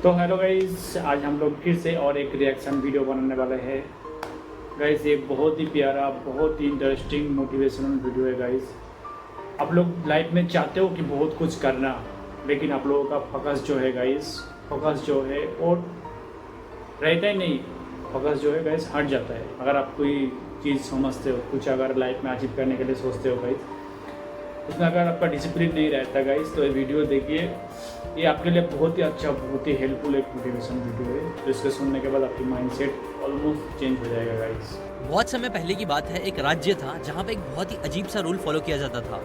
तो hello guys, आज हम लोग फिर से और एक रिएक्शन वीडियो बनाने वाले हैं गाइस। ये बहुत ही प्यारा, बहुत ही इंटरेस्टिंग मोटिवेशनल वीडियो है गाइस। आप लोग लाइफ में चाहते हो कि बहुत कुछ करना, लेकिन आप लोगों का फोकस जो है गाइस, फोकस जो है और रहता ही नहीं। फोकस जो है गाइस हट जाता है। अगर आप कोई चीज़ समझते हो, कुछ अगर लाइफ में अचीव करने के लिए सोचते हो गाइस, उसमें अगर आपका डिसिप्लिन नहीं रहता गाइस, तो ये वीडियो देखिए। ये आपके लिए बहुत ही अच्छा, बहुत ही हेल्पफुल एक मोटिवेशन वीडियो है। तो इसको सुनने के बाद आपकी माइंडसेट ऑलमोस्ट चेंज हो जाएगा गाइस। बहुत समय पहले की बात है, एक राज्य था जहाँ पे एक बहुत ही अजीब सा रूल फॉलो किया जाता था।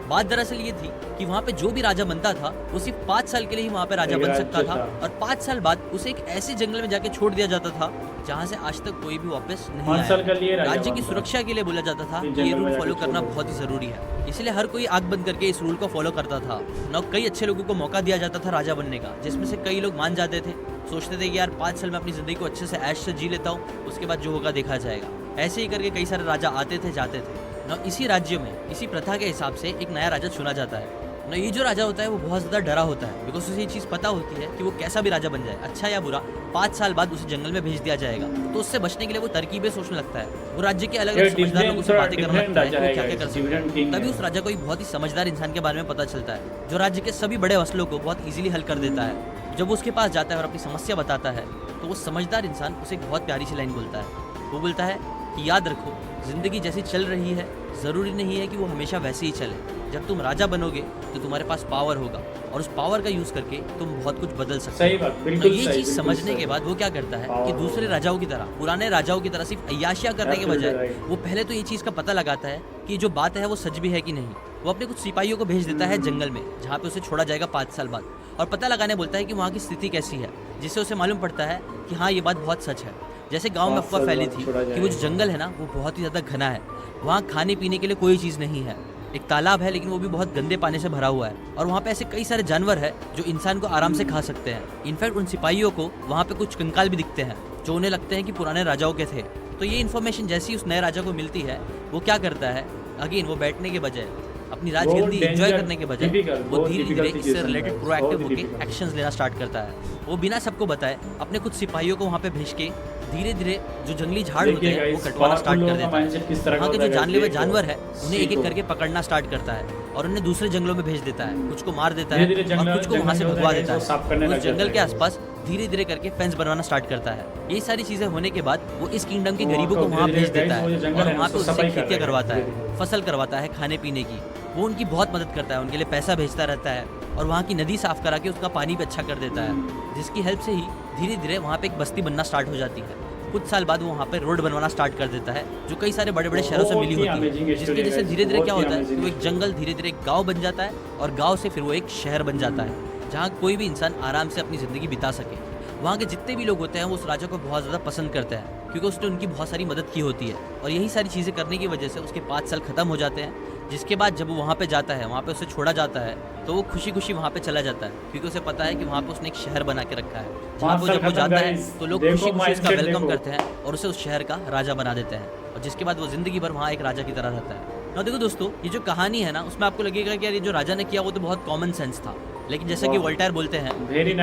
बात दरअसल ये थी कि वहाँ पे जो भी राजा बनता था वो सिर्फ 5 साल के लिए ही वहाँ पे राजा बन सकता था, और 5 साल बाद उसे एक ऐसे जंगल में जाके छोड़ दिया जाता था जहाँ से आज तक कोई भी वापस नहीं आया। राज्य की सुरक्षा के लिए बोला जाता था कि ये रूल फॉलो करना बहुत ही जरूरी है, इसलिए हर कोई आंख बंद करके इस रूल को फॉलो करता था। न कई अच्छे लोगों को मौका दिया जाता था राजा बनने का, जिसमें से कई लोग मान जाते थे, सोचते थे कि यार 5 साल में अपनी जिंदगी को अच्छे से ऐश से जी लेता हूँ, उसके बाद जो होगा देखा जाएगा। ऐसे ही करके कई सारे राजा आते थे, जाते थे। न इसी राज्य में इसी प्रथा के हिसाब से एक नया राजा चुना जाता है। न ये जो राजा होता है वो बहुत ज़्यादा डरा होता है, बिकॉज उसे ये चीज़ पता होती है कि वो कैसा भी राजा बन जाए, अच्छा या बुरा, 5 साल बाद उसे जंगल में भेज दिया जाएगा। तो उससे बचने के लिए वो तरकीबें सोचने लगता है। वो राज्य के अलग अलग समझदार लोगों से बातें करने लगता है कि वो क्या क्या कर सकता है। तभी उस राजा को एक बहुत ही समझदार इंसान के बारे में पता चलता है, जो राज्य के सभी बड़े मसलों को बहुत ईजिली हल कर देता है। जब वो उसके पास जाता है और अपनी समस्या बताता है, तो वो समझदार इंसान उसे एक बहुत प्यारी सी लाइन बोलता है। वो बोलता है कि याद रखो, जिंदगी जैसी चल रही है ज़रूरी नहीं है कि वो हमेशा वैसे ही चले। जब तुम राजा बनोगे तो तुम्हारे पास पावर होगा, और उस पावर का यूज़ करके तुम बहुत कुछ बदल सकते हो। सही बात, बिल्कुल तो ये चीज़ समझने के बाद वो क्या करता है कि दूसरे राजाओं की तरह, पुराने राजाओं की तरह सिर्फ अय्याशियाँ करने के बजाय वो पहले तो ये चीज़ का पता लगाता है कि जो बात है वो सच भी है कि नहीं। वो अपने कुछ सिपाहियों को भेज देता है जंगल में, जहाँ पे उसे छोड़ा जाएगा 5 साल बाद, और पता लगाने बोलता है कि वहाँ की स्थिति कैसी है, जिससे उसे मालूम पड़ता है कि हाँ ये बात बहुत सच है। जैसे गांव में अफवाह फैली थी कि वो जो जंगल है ना वो बहुत ही ज़्यादा घना है, वहाँ खाने पीने के लिए कोई चीज़ नहीं है, एक तालाब है लेकिन वो भी बहुत गंदे पानी से भरा हुआ है, और वहाँ पे ऐसे कई सारे जानवर हैं जो इंसान को आराम से खा सकते हैं। इनफैक्ट उन सिपाहियों को वहाँ पे कुछ कंकाल भी दिखते हैं जो उन्हें लगते हैं कि पुराने राजाओं के थे। तो ये इन्फॉर्मेशन जैसे ही उस नए राजा को मिलती है, वो क्या करता है, अगेन वो बैठने के बजाय, अपनी राजगद्दी एंजॉय करने के बजाय, वो धीरे धीरे इससे रिलेटेड प्रोएक्टिव होकर एक्शंस लेना स्टार्ट करता है। वो बिना सबको बताए अपने कुछ सिपाहियों को वहाँ पे भेज के धीरे धीरे जो जंगली झाड़ होते हैं वो कटवाना स्टार्ट कर देता है। वहाँ के जो जानलेवा जानवर है उन्हें एक एक करके पकड़ना स्टार्ट करता है, और उन्हें दूसरे जंगलों में भेज देता है। कुछ को मार देता है और कुछ को वहाँ से भगवा देता है। उस जंगल के आसपास धीरे धीरे करके फेंस बनवाना स्टार्ट करता है। ये सारी चीजें होने के बाद वो इस किंगडम के गरीबों को वहाँ भेज देता है, और वहाँ पे उससे खेतियाँ करवाता है, फसल करवाता है खाने पीने की। वो उनकी बहुत मदद करता है, उनके लिए पैसा भेजता रहता है, और वहाँ की नदी साफ करा के उसका पानी भी अच्छा कर देता है, जिसकी हेल्प से ही धीरे धीरे वहाँ पे एक बस्ती बनना स्टार्ट हो जाती है। कुछ साल बाद वो वहाँ पे रोड बनवाना स्टार्ट कर देता है, जो कई सारे बड़े बड़े शहरों से मिली होती है, जिसकी वजह से धीरे धीरे क्या होता है कि वो एक जंगल धीरे धीरे एक गाँव बन जाता है, और गाँव से फिर वो एक शहर बन जाता है, जहाँ कोई भी इंसान आराम से अपनी ज़िंदगी बिता सके। वहाँ के जितने भी लोग होते हैं वो उस राजा को बहुत ज़्यादा पसंद करते हैं, क्योंकि उसने उनकी बहुत सारी मदद की होती है, और यही सारी चीज़ें करने की वजह से उसके 5 साल खत्म हो जाते हैं। जिसके बाद जब वो वहाँ पे जाता है, वहाँ पे उसे छोड़ा जाता है, तो वो खुशी खुशी वहाँ पे चला जाता है, क्योंकि उसे पता है कि वहाँ पे उसने एक शहर बना के रखा है, जहाँ पे जब वो जाता है तो लोग खुशी खुशी उसका वेलकम करते हैं और उसे उस शहर का राजा बना देते हैं, और जिसके बाद वो जिंदगी भर वहाँ एक राजा की तरह रहता है। ना देखो दोस्तों, ये जो कहानी है ना, उसमें आपको लगेगा कि यार ये जो राजा ने किया वो तो बहुत कॉमन सेंस था, लेकिन जैसा कि वोल्टेयर बोलते हैं,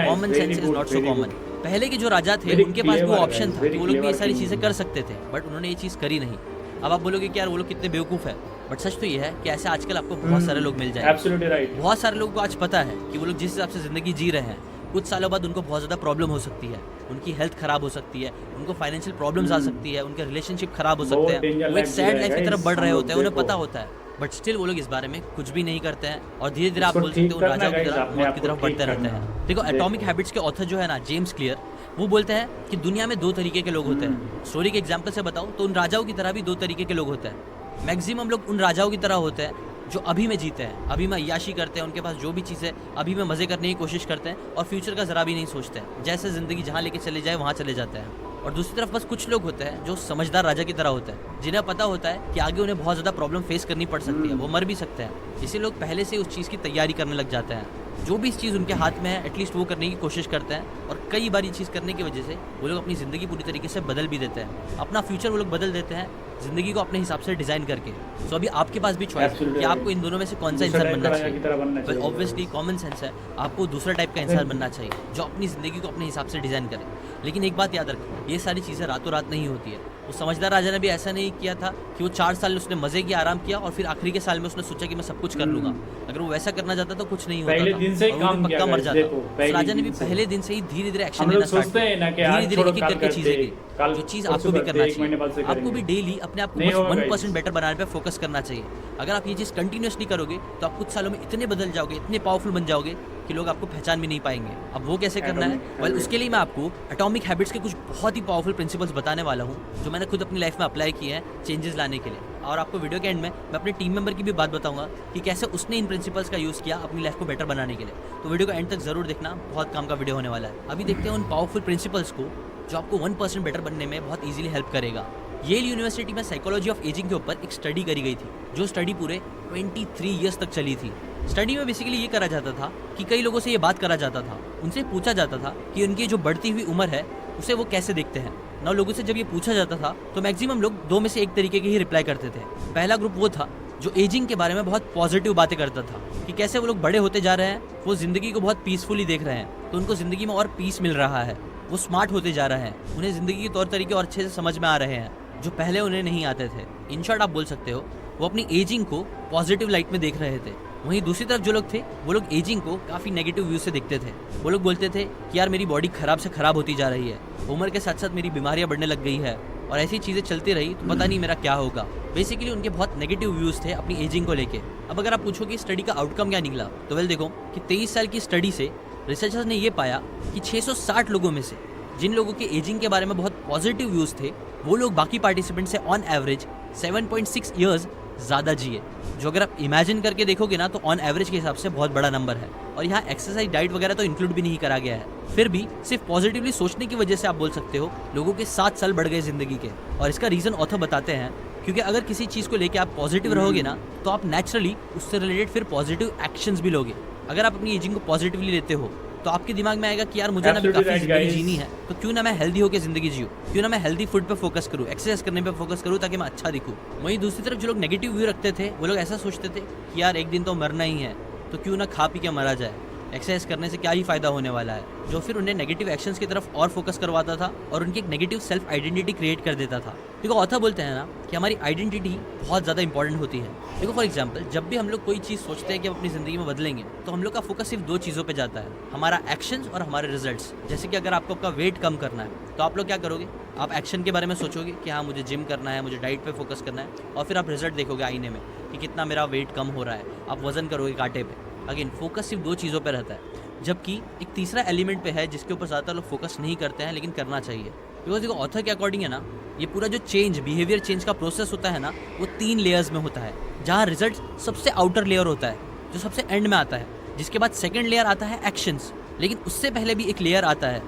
common sense is not so common. पहले के जो राजा थे उनके पास वो ऑप्शन था, वो लोग भी ये सारी चीजें कर सकते थे, बट उन्होंने ये चीज करी नहीं। अब आप बोलोगे कि यार वो लोग कितने बेवकूफ़ है, बट सच तो ये है कि ऐसे आजकल आपको बहुत सारे लोग मिल जाएंगे। बहुत सारे लोगों को आज पता है कि वो लोग जिस हिसाब से ज़िंदगी जी रहे हैं, कुछ सालों बाद उनको बहुत ज़्यादा प्रॉब्लम हो सकती है, उनकी हेल्थ खराब हो सकती है, उनको फाइनेंशियल प्रॉब्लम्स आ सकती है, उनके रिलेशनशिप खराब हो सकते हैं, वो एक सैड लाइफ की तरफ बढ़ रहे होते हैं, उन्हें पता होता है, बट स्टिल वो लोग इस बारे में कुछ भी नहीं करते हैं, और धीरे धीरे आप बोल सकते हो उन राजाओं की तरफ मौत की तरफ बढ़ते रहते हैं। देखो, एटॉमिक हैबिट्स के ऑथर जो है ना, जेम्स क्लियर, वो बोलते हैं कि दुनिया में 2 तरीके के लोग होते हैं। स्टोरी के एग्जाम्पल से बताऊं तो उन राजाओं की तरह भी 2 तरीके के लोग होते हैं। मैक्सिमम लोग उन राजाओं की तरह होते हैं जो अभी में जीते हैं, अभी में अय्याशी करते हैं, उनके पास जो भी चीज़ है अभी में मज़े करने की कोशिश करते हैं, और फ्यूचर का ज़रा भी नहीं सोचते हैं, जैसे ज़िंदगी जहाँ लेके चले जाए वहाँ चले जाते हैं। और दूसरी तरफ बस कुछ लोग होते हैं जो समझदार राजा की तरह होते हैं, जिन्हें पता होता है कि आगे उन्हें बहुत ज़्यादा प्रॉब्लम फेस करनी पड़ सकती है, वो मर भी सकते हैं, इसी लोग पहले से उस चीज़ की तैयारी करने लग जाते हैं। जो भी इस चीज़ उनके हाथ में है एटलीस्ट वो करने की कोशिश करते हैं, और कई बार ये चीज़ करने की वजह से वो लोग अपनी ज़िंदगी पूरी तरीके से बदल भी देते हैं। अपना फ्यूचर वो लोग बदल देते हैं ज़िंदगी को अपने हिसाब से डिज़ाइन करके। सो अभी आपके पास भी चॉइस है कि आपको इन दोनों में से कौन सा इंसान बनना चाहिए। ऑब्वियसली कॉमन सेंस है, आपको दूसरा टाइप का इंसान बनना चाहिए जो अपनी ज़िंदगी को अपने हिसाब से डिज़ाइन करे। लेकिन एक बात याद रखो, ये सारी चीज़ें रातों रात नहीं होती है। उस समझदार राजा ने भी ऐसा नहीं किया था कि वो 4 साल उसने मज़े किया, आराम किया, और फिर आखिरी के साल में उसने सोचा कि मैं सब कुछ कर लूँगा। अगर वो वैसा करना चाहता तो कुछ नहीं होता था, और वो पक्का मर जाता। उस राजा ने भी पहले दिन से ही धीरे धीरे एक्शन लेना स्टार्ट किया, धीरे धीरे एक एक करके चीज़ें की। जो चीज़ आपको भी करना चाहिए, आपको भी डेली अपने आप को 1% बेटर बनाने पे फोकस करना चाहिए। अगर आप ये चीज़ कंटिन्यूसली करोगे तो आप कुछ सालों में इतने बदल जाओगे, इतने पावरफुल बन जाओगे कि लोग आपको पहचान भी नहीं पाएंगे। अब वो कैसे करना है? वेल, उसके लिए मैं आपको एटॉमिक हैबिट्स के कुछ बहुत ही पावरफुल प्रिंसिपल्स बताने वाला हूँ जो मैंने खुद अपनी लाइफ में अप्लाई किए हैं चेंजेस लाने के लिए। और आपको वीडियो के एंड में मैं अपने टीम मेंबर की भी बात बताऊंगा कि कैसे उसने इन प्रिंसिपल्स का यूज़ किया अपनी लाइफ को बेटर बनाने के लिए। तो वीडियो को एंड तक जरूर देखना, बहुत काम का वीडियो होने वाला है। अभी देखते हैं उन पावरफुल प्रिंसिपल्स को जो आपको 1% बेटर बनने में बहुत ईजिली हेल्प करेगा। येल यूनिवर्सिटी में साइकोलॉजी ऑफ एजिंग के ऊपर एक स्टडी करी गई थी, जो स्टडी पूरे 23 ईयर्स तक चली थी। स्टडी में बेसिकली ये करा जाता था कि कई लोगों से ये बात करा जाता था, उनसे पूछा जाता था कि उनकी जो बढ़ती हुई उम्र है उसे वो कैसे देखते हैं। नौ लोगों से जब ये पूछा जाता था तो मैक्सिमम लोग 2 में से 1 तरीके के ही रिप्लाई करते थे। पहला ग्रुप वो था जो एजिंग के बारे में बहुत पॉजिटिव बातें करता था कि कैसे वो लोग बड़े होते जा रहे हैं, वो जिंदगी को बहुत पीसफुली देख रहे हैं, तो उनको जिंदगी में और पीस मिल रहा है, वो स्मार्ट होते जा रहे हैं, उन्हें जिंदगी के तौर तरीके और अच्छे से समझ में आ रहे हैं जो पहले उन्हें नहीं आते थे। इन शॉर्ट आप बोल सकते हो वो अपनी एजिंग को पॉजिटिव लाइट में देख रहे थे। वहीं दूसरी तरफ जो लोग थे वो लोग एजिंग को काफ़ी नेगेटिव व्यू से देखते थे। वो लोग बोलते थे कि यार मेरी बॉडी खराब से खराब होती जा रही है, उम्र के साथ साथ मेरी बीमारियां बढ़ने लग गई है, और ऐसी चीज़ें चलती रही तो पता नहीं मेरा क्या होगा। बेसिकली उनके बहुत नेगेटिव व्यूज़ थे अपनी एजिंग को लेके। अब अगर आप पूछो कि स्टडी का आउटकम क्या निकला, तो वेल देखो कि 23 साल की स्टडी से रिसर्चर्स ने ये पाया कि 660 लोगों में से जिन लोगों के एजिंग के बारे में बहुत पॉजिटिव व्यूज़ थे वो लोग बाकी पार्टिसिपेंट से ऑन एवरेज 7.6 ईयर्स ज़्यादा जिए, जो अगर आप इमेजिन करके देखोगे ना तो ऑन एवरेज के हिसाब से बहुत बड़ा नंबर है। और यहाँ एक्सरसाइज डाइट वगैरह तो इंक्लूड भी नहीं करा गया है। फिर भी सिर्फ पॉजिटिवली सोचने की वजह से आप बोल सकते हो लोगों के 7 साल बढ़ गए ज़िंदगी के। और इसका रीज़न ऑथर बताते हैं क्योंकि अगर किसी चीज़ को लेकर आप पॉजिटिव रहोगे ना तो आप नेचुरली उससे रिलेटेड फिर पॉजिटिव एक्शंस भी लोगे। अगर आप अपनी एजिंग को पॉजिटिवली लेते हो तो आपके दिमाग में आएगा कि यार मुझे ना भी काफ़ी ज़िंदगी जीनी है, तो क्यों ना मैं हेल्दी होकर ज़िंदगी जीऊँ, क्यों ना मैं हेल्दी फूड पे फोकस करूँ, एक्सरसाइज करने पे फोकस करूँ ताकि मैं अच्छा दिखूँ। वहीं दूसरी तरफ जो लोग नेगेटिव व्यू रखते थे वो लोग ऐसा सोचते थे कि यार एक दिन तो मरना ही है, तो क्यों ना खा पी के मरा जाए, एक्सरसाइज करने से क्या ही फ़ायदा होने वाला है, जो फिर उन्हें नेगेटिव एक्शंस की तरफ और फोकस करवाता था और उनकी एक नेगेटिव सेल्फ आइडेंटिटी क्रिएट कर देता था। देखो ऑथर बोलते हैं ना कि हमारी आइडेंटिटी बहुत ज़्यादा इंपॉर्टेंट होती है। देखो फॉर एग्जांपल जब भी हम लोग कोई चीज़ सोचते हैं कि हम अपनी ज़िंदगी में बदलेंगे तो हम लोग का फोकस सिर्फ 2 चीज़ों पे जाता है, हमारा एक्शंस और हमारे रिजल्ट्स। जैसे कि अगर आपको आपका वेट कम करना है तो आप लोग क्या करोगे, आप एक्शन के बारे में सोचोगे कि हाँ मुझे जिम करना है, मुझे डाइट पे फोकस करना है, और फिर आप रिजल्ट देखोगे आईने में कि कितना मेरा वेट कम हो रहा है, आप वजन करोगे कांटे पे। अगेन फोकस सिर्फ 2 चीज़ों पे रहता है, जबकि एक तीसरा एलिमेंट पे है जिसके ऊपर ज़्यादातर लोग फोकस नहीं करते हैं लेकिन करना चाहिए। बिकॉज देखो ऑथर के अकॉर्डिंग है ना, ये पूरा जो चेंज बिहेवियर चेंज का प्रोसेस होता है ना वो 3 लेयर्स में होता है, जहाँ रिजल्ट सबसे आउटर लेयर होता है जो सबसे एंड में आता है, जिसके बाद सेकेंड लेयर आता है एक्शंस, लेकिन उससे पहले भी एक लेयर आता है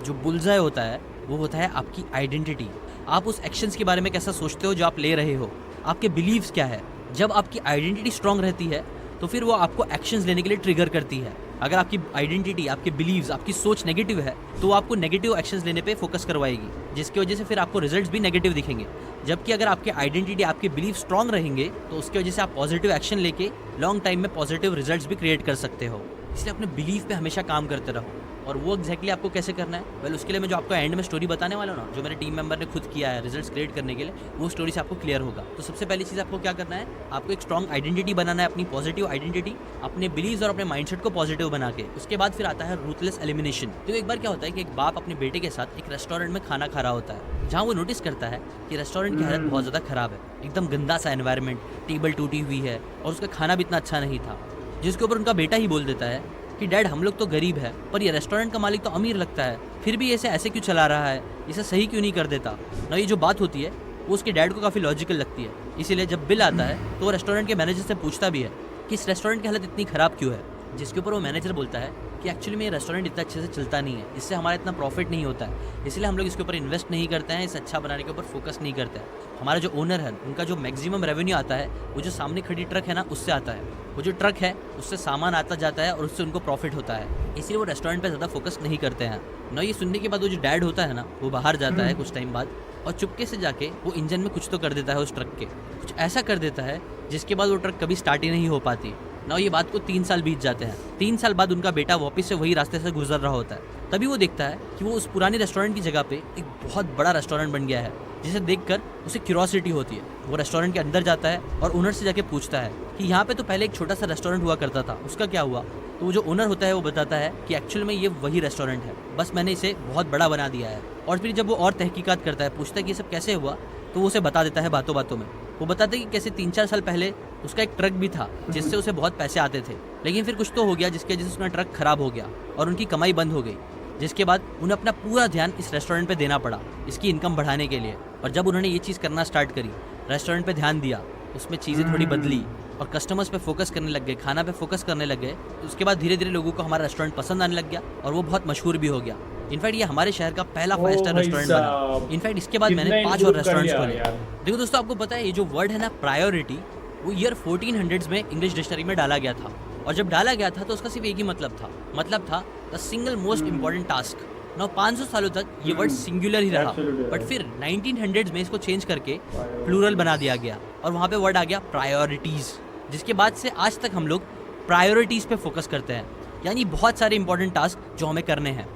जो बुलजाय होता है, वो होता है आपकी आइडेंटिटी। आप उस एक्शंस के बारे में कैसा सोचते हो जो आप ले रहे हो, आपके बिलीव्स क्या है। जब आपकी आइडेंटिटी स्ट्रांग रहती है तो फिर वो आपको एक्शंस लेने के लिए ट्रिगर करती है। अगर आपकी आइडेंटिटी, आपके बिलीव्स, आपकी सोच नेगेटिव है तो वो आपको नेगेटिव एक्शंस लेने पे फोकस करवाएगी, जिसकी वजह से फिर आपको रिजल्ट्स भी नेगेटिव दिखेंगे। जबकि अगर आपकी आइडेंटिटी, आपके बिलीव स्ट्रांग रहेंगे तो उसकी वजह से आप पॉजिटिव एक्शन लेके लॉन्ग टाइम में पॉजिटिव रिजल्ट्स भी क्रिएट कर सकते हो। इसलिए अपने बिलीव पे हमेशा काम करते रहो। और वो एग्जैक्टली आपको कैसे करना है, वेल उसके लिए मैं जो आपको एंड में स्टोरी बताने वाला हूँ ना, जो मेरे टीम मेंबर ने खुद किया है रिजल्ट्स क्रिएट करने के लिए, वो स्टोरी से आपको क्लियर होगा। तो सबसे पहली चीज़ आपको क्या करना है, आपको एक स्ट्रॉन्ग आइडेंटिटी बनाना है, अपनी पॉजिटिव आइडेंटिटी, अपने बिलीव्स और अपने माइंडसेट को पॉजिटिव बना के। उसके बाद फिर आता है रूथलेस एलिमिनेशन। तो एक बार क्या होता है कि एक बाप अपने बेटे के साथ एक रेस्टोरेंट में खाना खा रहा होता है, जहाँ वो नोटिस करता है कि रेस्टोरेंट की हालत बहुत ज़्यादा खराब है, एकदम गंदा सा एनवायरनमेंट, टेबल टूटी हुई है और उसका खाना भी इतना अच्छा नहीं था। जिसके ऊपर उनका बेटा ही बोल देता है कि डैड हम लोग तो गरीब है पर ये रेस्टोरेंट का मालिक तो अमीर लगता है, फिर भी ऐसे क्यों चला रहा है, इसे सही क्यों नहीं कर देता ना। ये जो बात होती है वो उसके डैड को काफ़ी लॉजिकल लगती है। इसीलिए जब बिल आता है तो वो रेस्टोरेंट के मैनेजर से पूछता भी है कि इस रेस्टोरेंट की हालत इतनी ख़राब क्यों है, जिसके ऊपर वो मैनेजर बोलता है कि कि एक्चुअली में ये रेस्टोरेंट इतना अच्छे से चलता नहीं है, इससे हमारा इतना प्रॉफिट नहीं होता है, इसलिए हम लोग इसके ऊपर इन्वेस्ट नहीं करते हैं, इसे अच्छा बनाने के ऊपर फोकस नहीं करते हैं। हमारा जो ओनर है उनका जो मैक्सिमम रेवेन्यू आता है वो जो सामने खड़ी ट्रक है ना उससे आता है। वो जो ट्रक है उससे सामान आता जाता है और उससे उनको प्रॉफिट होता है, इसलिए वो रेस्टोरेंट पे ज़्यादा फोकस नहीं करते हैं ना। ये सुनने के बाद वो जो डैड होता है ना वो बाहर जाता है कुछ टाइम बाद और चुपके से जाके वो इंजन में कुछ तो कर देता है उस ट्रक के, कुछ ऐसा कर देता है जिसके बाद वो ट्रक कभी स्टार्ट ही नहीं हो पाती ना। ये बात को 3 साल बीत जाते हैं। 3 साल बाद उनका बेटा वापस से वही रास्ते से गुजर रहा होता है, तभी वो देखता है कि वो उस पुरानी रेस्टोरेंट की जगह पे एक बहुत बड़ा रेस्टोरेंट बन गया है, जिसे देखकर उसे क्यूरियोसिटी होती है। वो रेस्टोरेंट के अंदर जाता है और ओनर से जाके पूछता है कि यहाँ पे तो पहले एक छोटा सा रेस्टोरेंट हुआ करता था, उसका क्या हुआ? तो वो जो ओनर होता है वो बताता है कि एक्चुअल में ये वही रेस्टोरेंट है, बस मैंने इसे बहुत बड़ा बना दिया है। और फिर जब वो और तहकीकात करता है, पूछता है कि ये सब कैसे हुआ, तो वो उसे बता देता है बातों बातों में। वो बताते हैं कि कैसे 3-4 साल पहले उसका एक ट्रक भी था जिससे उसे बहुत पैसे आते थे, लेकिन फिर कुछ तो हो गया जिसकी वजह से उसका ट्रक खराब हो गया और उनकी कमाई बंद हो गई, जिसके बाद उन्हें अपना पूरा ध्यान इस रेस्टोरेंट पे देना पड़ा इसकी इनकम बढ़ाने के लिए। और जब उन्होंने ये चीज़ करना स्टार्ट करी, रेस्टोरेंट पे ध्यान दिया, उसमें चीज़ें थोड़ी बदली और कस्टमर्स पे फोकस करने लग गए, खाना पे फोकस करने लग गए, उसके बाद धीरे धीरे लोगों को हमारा रेस्टोरेंट पसंद आने लग गया और वो बहुत मशहूर भी हो गया। इनफैक्ट ये हमारे शहर का पहला 5 स्टार रेस्टोरेंट बना। इनफैक्ट इसके बाद मैंने 5 और रेस्टोरेंट्स खोले। देखो दोस्तों, आपको पता है ये जो वर्ड है ना प्रायोरिटी, वो ईयर 1400s में इंग्लिश डिक्शनरी में डाला गया था। और जब डाला गया था तो उसका सिर्फ एक ही मतलब था the single most important task. ना 500 सालों तक ये वर्ड सिंगुलर ही रहा, बट फिर 1900s में इसको चेंज करके प्लूरल बना दिया गया और वहाँ पे वर्ड आ गया प्रायोरिटीज़, जिसके बाद से आज तक हम लोग प्रायोरिटीज़ पे फोकस करते हैं। यानी बहुत सारे इंपॉर्टेंट टास्क जो हमें करने हैं,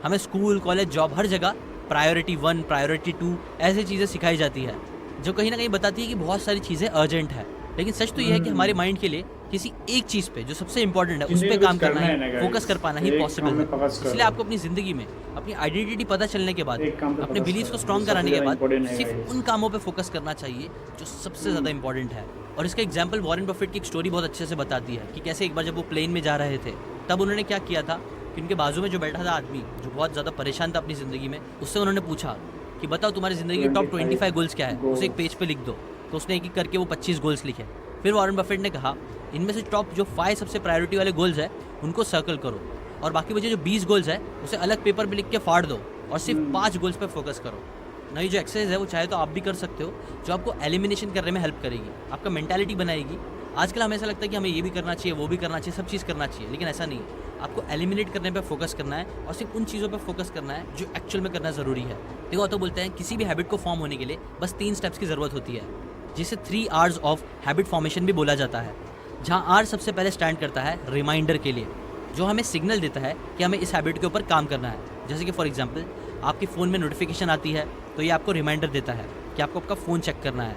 हमें स्कूल, कॉलेज, जॉब, हर जगह प्रायोरिटी 1, प्रायोरिटी 2 ऐसी चीज़ें सिखाई जाती है, जो कहीं ना कहीं बताती है कि बहुत सारी चीज़ें अर्जेंट है। लेकिन सच तो ये है कि हमारे माइंड के लिए किसी एक चीज़ पे जो सबसे इंपॉर्टेंट है उस पर काम करना है, फोकस कर पाना ही पॉसिबल है। इसलिए आपको अपनी ज़िंदगी में अपनी आइडेंटिटी पता चलने के बाद, अपने बिलीव्स को स्ट्रॉन्ग कराने के बाद सिर्फ उन कामों पे फोकस करना चाहिए जो सबसे ज़्यादा इंपॉर्टेंट है। और इसका एग्जाम्पल वॉरेन बफेट की एक स्टोरी बहुत अच्छे से बताती है कि कैसे एक बार जब वो प्लेन में जा रहे थे तब उन्होंने क्या किया था कि उनके बाजू में जो बैठा था आदमी, जो बहुत ज़्यादा परेशान था अपनी ज़िंदगी में, उससे उन्होंने पूछा कि बताओ तुम्हारी ज़िंदगी के टॉप 25 गोल्स क्या है, उसे एक पेज पे लिख दो। तो उसने एक एक करके वो 25 गोल्स लिखे। फिर वॉरेन बफेट ने कहा इनमें से टॉप जो 5 सबसे प्रायोरिटी वाले गोल्स है उनको सर्कल करो और बाकी बचे जो 20 गोल्स है उसे अलग पेपर पे लिख के फाड़ दो और सिर्फ 5 गोल्स पे फोकस करो। नई जो एक्सरसाइज है वो चाहे तो आप भी कर सकते हो, जो आपको एलिमिनेशन करने में हेल्प करेगी, आपका मेंटालिटी बनाएगी। आजकल हमें ऐसा लगता है कि हमें ये भी करना चाहिए, वो भी करना चाहिए, सब चीज़ करना चाहिए, लेकिन ऐसा नहीं है। आपको एलिमिनेट करने पे फोकस करना है और सिर्फ उन चीज़ों पे फोकस करना है जो एक्चुअल में करना ज़रूरी है। देखो तो बोलते हैं किसी भी हैबिट को फॉर्म होने के लिए बस 3 स्टेप्स की ज़रूरत होती है, जिसे 3 R's ऑफ हैबिट फॉर्मेशन भी बोला जाता है। जहाँ R सबसे पहले स्टैंड करता है रिमाइंडर के लिए, जो हमें सिग्नल देता है कि हमें इस हैबिट के ऊपर काम करना है। जैसे कि फॉर एग्जांपल आपके फ़ोन में नोटिफिकेशन आती है तो ये आपको रिमाइंडर देता है कि आपको आपका फ़ोन चेक करना है।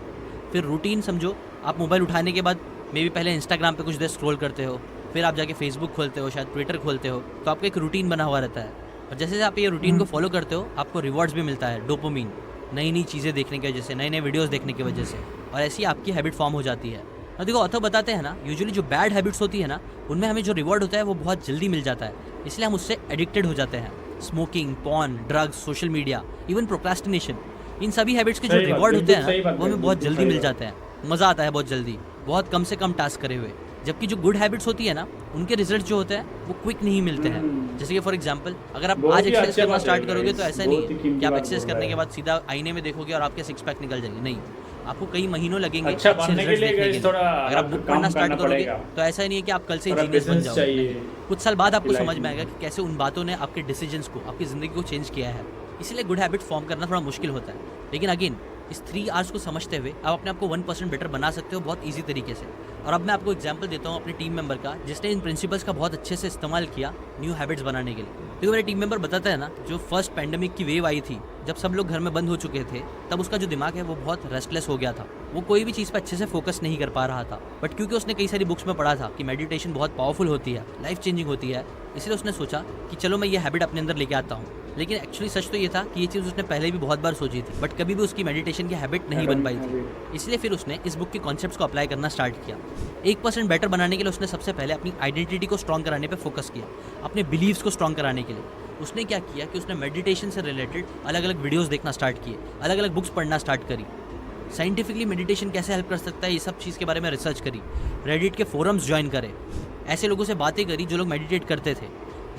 फिर रूटीन समझो, आप मोबाइल उठाने के बाद मे भी पहले इंस्टाग्राम पे कुछ देर स्क्रॉल करते हो, फिर आप जाके फेसबुक खोलते हो, शायद ट्विटर खोलते हो, तो आपका एक रूटीन बना हुआ रहता है। और जैसे आप ये रूटीन को फॉलो करते हो आपको रिवॉर्ड्स भी मिलता है, डोपामिन, नई नई चीज़ें देखने की वजह से, नए नए वीडियोज़ देखने की वजह से, और ऐसी आपकी हैबिट फॉर्म हो जाती है। और देखो ऑथर बताते हैं ना, यूजुअली जो बैड हैबिट्स होती है ना उनमें हमें जो रिवॉर्ड होता है वो बहुत जल्दी मिल जाता है, इसलिए हम उससे एडिक्टेड हो जाते हैं। Smoking, porn, drugs, social media, even procrastination, इन सभी हैबिट्स के जो रिवॉर्ड होते हैं ना वो हमें बहुत जल्दी मिल जाते हैं, मज़ा आता है बहुत जल्दी, बहुत कम से कम टास्क करे हुए। जबकि जो गुड हैबिट्स होती है ना उनके रिजल्ट जो होते हैं वो क्विक नहीं मिलते हैं। जैसे कि फॉर एग्जांपल अगर आप आज एक्सरसाइज करना स्टार्ट करोगे तो ऐसा नहीं है कि आप एक्सरसाइज करने के बाद सीधा आईने में देखोगे और आपके 6 पैक निकल जाएंगे, नहीं, आपको कई महीनों लगेंगे अच्छे रिजल्ट देखने के लिए। अगर आप बुक पढ़ना स्टार्ट करोगे तो ऐसा नहीं है कि आप कल से जीनियस बन जाओगे, कुछ साल बाद आपको समझ में आएगा कि कैसे उन बातों ने आपके डिसीजंस को, आपकी ज़िंदगी को चेंज किया है। इसलिए गुड हैबिट फॉर्म करना थोड़ा मुश्किल होता है, लेकिन अगेन इस 3 R's को समझते हुए आप अपने आप को 1% बेटर बना सकते हो बहुत ईजी तरीके से। और अब मैं आपको एग्जांपल देता हूँ अपने टीम मेंबर का, जिसने इन प्रिंसिपल्स का बहुत अच्छे से इस्तेमाल किया न्यू हैबिट्स बनाने के लिए। क्योंकि मेरे टीम मेंबर बताता है ना, जो फर्स्ट पैंडेमिक की वेव आई थी, जब सब लोग घर में बंद हो चुके थे, तब उसका जो दिमाग है वो बहुत रेस्टलेस हो गया था, वो कोई भी चीज़ पर अच्छे से फोकस नहीं कर पा रहा था। बट क्योंकि उसने कई सारी बुक्स में पढ़ा था कि मेडिटेशन बहुत पावरफुल होती है, लाइफ चेंजिंग होती है, इसलिए उसने सोचा कि चलो मैं ये हैबिट अपने अंदर लेके आता हूँ। लेकिन एक्चुअली सच तो ये था कि ये चीज़ उसने पहले भी बहुत बार सोची थी, बट कभी भी उसकी मेडिटेशन की हैबिट नहीं बन पाई थी। इसलिए फिर उसने इस बुक के कॉन्सेप्ट्स को अप्लाई करना स्टार्ट किया। 1% बेटर बनाने के लिए उसने सबसे पहले अपनी आइडेंटिटी को स्ट्रॉन्ग कराने पे फोकस किया, अपने बिलीव्स को स्ट्रॉन्ग कराने के लिए। उसने क्या किया कि उसने मेडिटेशन से रिलेटेड अलग अलग वीडियोस देखना स्टार्ट किए, अलग अलग बुक्स पढ़ना स्टार्ट करी, साइंटिफिकली मेडिटेशन कैसे हेल्प कर सकता है ये सब चीज़ के बारे में रिसर्च करी, रेडिट के फोरम्स ज्वाइन करे, ऐसे लोगों से बातें करी जो लोग मेडिटेट करते थे,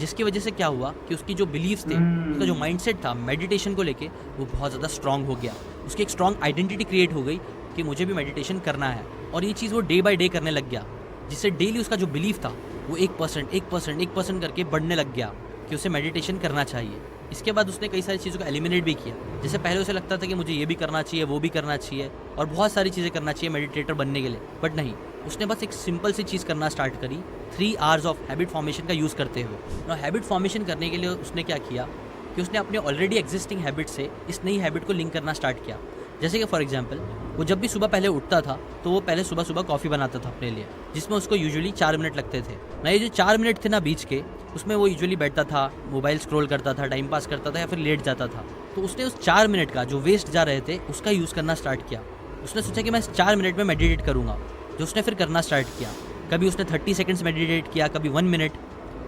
जिसकी वजह से क्या हुआ कि उसकी जो बिलीव्स थे, उसका जो माइंडसेट था मेडिटेशन को लेके, वो बहुत ज़्यादा स्ट्रांग हो गया। उसकी एक स्ट्रांग आइडेंटिटी क्रिएट हो गई कि मुझे भी मेडिटेशन करना है, और ये चीज़ वो डे बाय डे करने लग गया, जिससे डेली उसका जो बिलीव था वो 1% करके बढ़ने लग गया कि उसे मेडिटेशन करना चाहिए। इसके बाद उसने कई सारी चीज़ों को एलिमिनेट भी किया। जैसे पहले उसे लगता था कि मुझे ये भी करना चाहिए, वो भी करना चाहिए, और बहुत सारी चीज़ें करना चाहिए मेडिटेटर बनने के लिए, बट नहीं, उसने बस एक सिंपल सी चीज़ करना स्टार्ट करी 3 आवर्स ऑफ हैबिट फॉर्मेशन का यूज़ करते हुए। और हैबिट फॉर्मेशन करने के लिए उसने क्या किया कि उसने अपने ऑलरेडी एग्जिस्टिंग हैबिट से इस नई हैबिट को लिंक करना स्टार्ट किया। जैसे कि फॉर एग्जांपल, वो जब भी सुबह पहले उठता था तो वो पहले सुबह कॉफ़ी बनाता था अपने लिए, जिसमें उसको यूजुअली 4 मिनट लगते थे ना। ये जो 4 मिनट थे ना बीच के, उसमें वो यूजुअली बैठता था, मोबाइल स्क्रॉल करता था, टाइम पास करता था, या फिर लेट जाता था। तो उसने उस 4 मिनट का जो वेस्ट जा रहे थे उसका यूज़ करना स्टार्ट किया। उसने सोचा कि मैं इस 4 मिनट में मेडिटेट करूँगा, जो उसने फिर करना स्टार्ट किया। कभी उसने 30 सेकंड्स मेडिटेट किया, कभी 1 मिनट,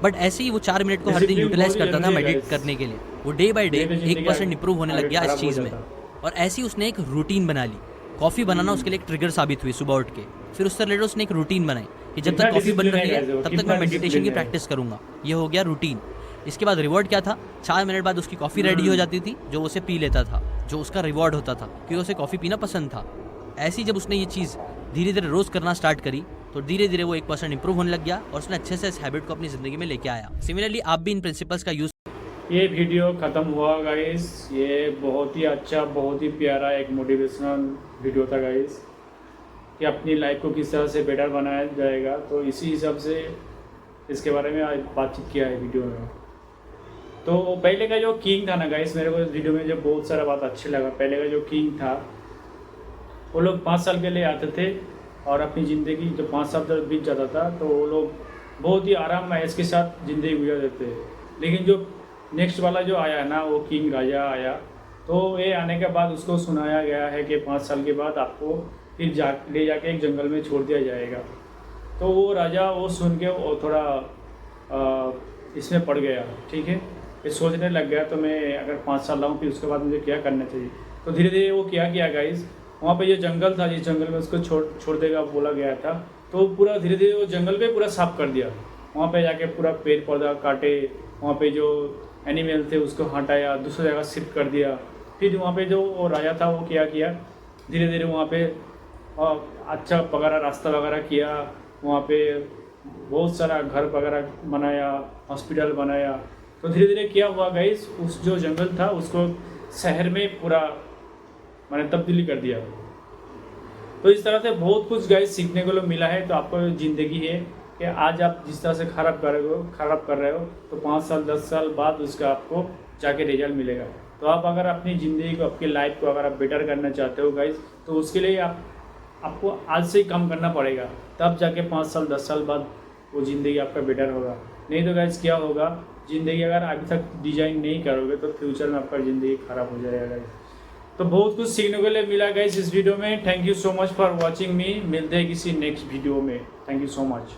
बट ऐसे ही वो 4 मिनट को हर दिन यूटिलाइज करता था मेडिटेट करने के लिए। वो डे बाय डे 1% इंप्रूव होने लग गया इस चीज़ में, और ऐसे ही उसने एक रूटीन बना ली। कॉफ़ी बनाना उसके लिए एक ट्रिगर साबित हुई सुबह उठ के। फिर उससे रिलेटेड उसने एक रूटीन बनाई कि जब तक कॉफ़ी बन रही है तब तक मैं मेडिटेशन की प्रैक्टिस करूँगा। ये हो गया रूटीन। इसके बाद रिवॉर्ड क्या था, 4 मिनट बाद उसकी कॉफ़ी रेडी हो जाती थी, जो उसे पी लेता था, जो उसका रिवॉर्ड होता था, क्योंकि उसे कॉफ़ी पीना पसंद था। ऐसे ही जब उसने ये चीज़ धीरे धीरे रोज़ करना स्टार्ट करी, तो धीरे धीरे वो 1% इंप्रूव होने लग गया, और उसने अच्छे से इस हैबिट को अपनी ज़िंदगी में लेके आया। सिमिलरली आप भी इन प्रिंसिपल्स का यूज़। ये वीडियो ख़त्म हुआ गाइस। ये बहुत ही अच्छा, बहुत ही प्यारा एक मोटिवेशनल वीडियो था गाइस, कि अपनी लाइफ को किस तरह से बेटर बनाया जाएगा। तो इसी हिसाब से इसके बारे में आज बातचीत किया है वीडियो में। तो पहले का जो किंग था ना गाइस, मेरे को इस वीडियो में जो बहुत सारा बात अच्छी लगा। पहले का जो किंग था, वो लोग 5 साल के लिए आते थे, और अपनी ज़िंदगी जो 5 साल तक बीत जाता था, तो वो लोग बहुत ही आराम ऐश के साथ ज़िंदगी गुजार देते। लेकिन जो नेक्स्ट वाला जो आया ना, वो किंग राजा आया, तो ये आने के बाद उसको सुनाया गया है कि 5 साल के बाद आपको फिर ले जाके एक जंगल में छोड़ दिया जाएगा। तो वो राजा वो सुन के वो थोड़ा इसमें पड़ गया, ठीक है, ये सोचने लग गया, तो मैं अगर 5 साल लाऊँ फिर उसके बाद मुझे क्या करना चाहिए। तो धीरे धीरे वो क्या किया गाइस, वहाँ पे जो जंगल था, जिस जंगल में उसको छोड़ देगा बोला गया था, तो पूरा धीरे धीरे वो जंगल पे पूरा साफ कर दिया। वहाँ पे जाके पूरा पेड़ पौधा काटे, वहाँ पे जो एनिमल थे उसको हटाया, दूसरी जगह शिफ्ट कर दिया। फिर वहाँ पे जो वो राजा था वो क्या किया, धीरे धीरे वहाँ पे अच्छा वगैरह रास्ता वगैरह किया, वहाँ पे बहुत सारा घर वगैरह बनाया, हॉस्पिटल बनाया। तो धीरे धीरे क्या हुआ गाइस, उस जो जंगल था उसको शहर में पूरा मैंने तब्दीली कर दिया। तो इस तरह से बहुत कुछ गाइस सीखने को मिला है। तो आपको ज़िंदगी है कि आज आप जिस तरह से खराब कर रहे हो, तो 5 साल 10 साल बाद उसका आपको जाके रिजल्ट मिलेगा। तो आप अगर अपनी ज़िंदगी को, आपकी लाइफ को अगर आप बेटर करना चाहते हो गाइस, तो उसके लिए आपको आज से ही काम करना पड़ेगा, तब जाके 5 साल 10 साल बाद वो ज़िंदगी आपका बेटर होगा। नहीं तो गाइस क्या होगा, ज़िंदगी अगर अभी तक डिजाइन नहीं करोगे तो फ्यूचर में आपका ज़िंदगी ख़राब हो जाएगा गाइस। तो बहुत कुछ सीखने को लिए मिला गाइस इस वीडियो में। Thank you so much for watching मी। मिलते हैं किसी नेक्स्ट वीडियो में। Thank you so much.